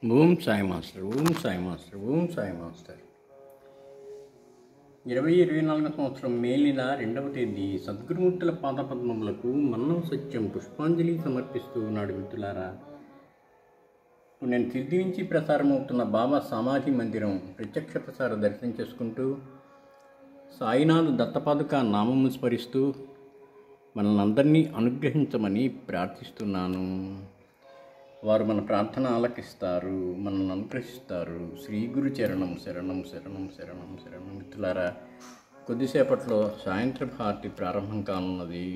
Om Sai master, Om Sai master, Om Sai master. 2024 సంవత్సరం మే నెల 2వ తేదీ సద్గురుమూర్తుల పాదపద్మములకు మన్నం సత్యం పుష్పాంజలి సమర్పిస్తూ ఉన్నాడు. మిత్రులారా, నేను తిరిగి నుంచి ప్రసారమవుతున్న బాబా సమాధి మందిరం ప్రత్యక్ష ప్రసార దర్శనం చేసుకుంటూ సాయినాథ్ దత్తపాదుక నామము స్మరిస్తూ మనల్ని అందరినీ అనుగ్రహించమని ప్రార్థిస్తున్నాను. వారు మన ప్రార్థన ఆలకిస్తారు, మనల్ని అనుగ్రహిస్తారు. శ్రీ గురు చరణం శరణం శరణం శరణం శరణం. మిత్రులారా, కొద్దిసేపట్లో సాయంత్ర భారతి ప్రారంభం కానున్నది.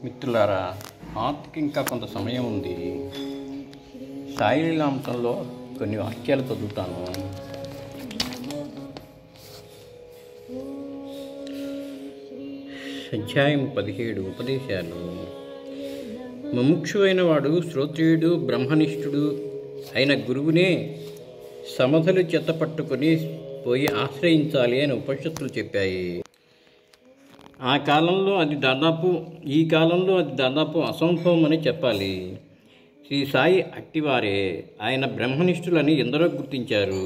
మిత్రులారా, ఆత్కి ఇంకా కొంత సమయం ఉంది. సాయి లీలామృతంలో కొన్ని వాక్యాలు చదువుతాను. అధ్యాయం 17 ఉపదేశాలు. ముముక్షువైన వాడు శ్రోత్రియుడు బ్రహ్మనిష్ఠుడు అయిన గురువునే సమధలు చెత్తపట్టుకొని పోయి ఆశ్రయించాలి అని ఉపనిషత్తులు చెప్పాయి. ఈ కాలంలో అది దాదాపు అసంభవం అని చెప్పాలి. శ్రీ సాయి అట్టివారే. ఆయన బ్రహ్మనిష్ఠులని ఎందరో గుర్తించారు.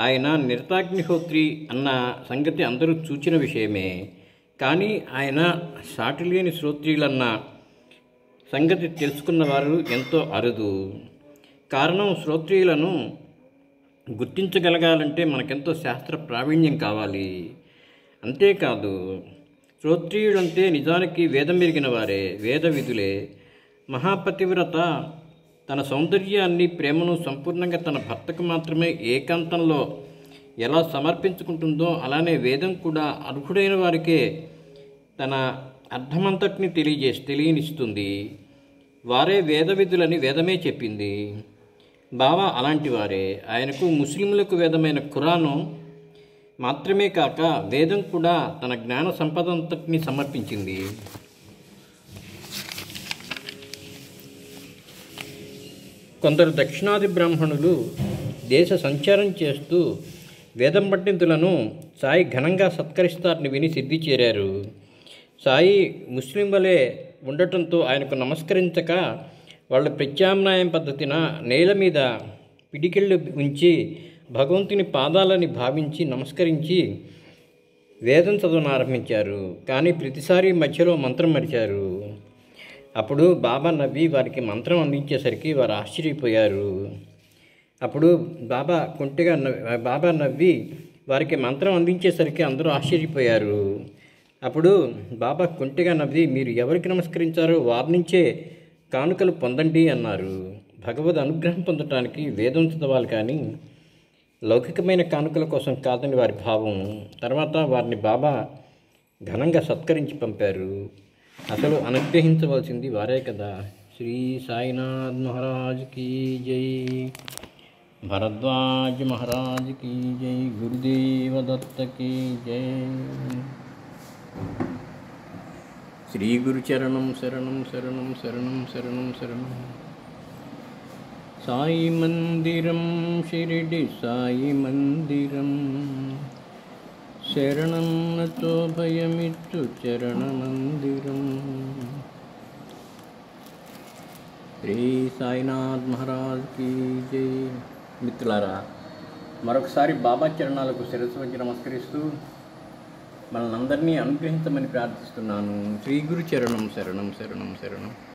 ఆయన నిరతాగ్నిహోత్రి అన్న సంగతి అందరూ చూచిన విషయమే. కానీ ఆయన సాటిలేని శ్రోత్రియులన్న సంగతి తెలుసుకున్నవారు ఎంతో అరుదు. కారణం, శ్రోత్రియులను గుర్తించగలగాలంటే మనకెంతో శాస్త్ర ప్రావీణ్యం కావాలి. అంతేకాదు, శ్రోత్రియుడంటే నిజానికి వేదం ఎరిగిన వారే, వేద విధులే. మహాపతివ్రత తన సౌందర్యాన్ని, ప్రేమను సంపూర్ణంగా తన భర్తకు మాత్రమే ఏకాంతంలో ఎలా సమర్పించుకుంటుందో, అలానే వేదం కూడా అర్హుడైన వారికే తన అర్థమంతటిని తెలియనిస్తుంది. వారే వేద విధులని వేదమే చెప్పింది. బాబా అలాంటి వారే. ఆయనకు ముస్లింలకు వేదమైన ఖురాను మాత్రమే కాక వేదం కూడా తన జ్ఞాన సంపద అంతటిని సమర్పించింది. కొందరు దక్షిణాది బ్రాహ్మణులు దేశ సంచారం చేస్తూ వేదం పండితులను సాయి ఘనంగా సత్కరిస్తారని విని సిద్ధి చేరారు. సాయి ముస్లిం వలె ఉండటంతో ఆయనకు నమస్కరించక వాళ్ళ ప్రత్యామ్నాయం పద్ధతిన నేల మీద పిడికిళ్ళు ఉంచి భగవంతుని పాదాలని భావించి నమస్కరించి వేదం చదవనారంభించారు. కానీ ప్రతిసారి మధ్యలో మంత్రం మరిచారు. అప్పుడు బాబా నవ్వి వారికి మంత్రం అందించేసరికి వారు ఆశ్చర్యపోయారు. అప్పుడు బాబా నవ్వి వారికి మంత్రం అందించేసరికి అందరూ ఆశ్చర్యపోయారు. అప్పుడు బాబా కొంటెగా నవ్వి, మీరు ఎవరికి నమస్కరించారో వారి నుంచే కానుకలు పొందండి అన్నారు. భగవద్ అనుగ్రహం పొందటానికి వేదం చదవాలి, కానీ లౌకికమైన కానుకల కోసం కాదని వారి భావం. తర్వాత వారిని బాబా ఘనంగా సత్కరించి పంపారు. అసలు అనుగ్రహించవలసింది వారే కదా. శ్రీ సాయినాథ్ మహారాజ్ కీ జై, భరద్వాజ్ మహారాజ్ కీ జై, గురుదేవ దత్త కీ జై. శ్రీ గురు చరణం శరణం శరణం శరణం శరణం శరణం. సాయి మందిరం షిరిడి సాయి మందిరం, శరణం నతో భయమిచ్చు చరణ మందిరం. శ్రీ సాయినాథ్ మహారాజ్ కీ జై. మిత్రులారా, మరొకసారి బాబా చరణాలకు శిరస్సు వంచి నమస్కరిస్తూ మనల్ని అందరినీ అనుగ్రహించమని ప్రార్థిస్తున్నాను. శ్రీ గురు చరణం శరణం శరణం శరణం.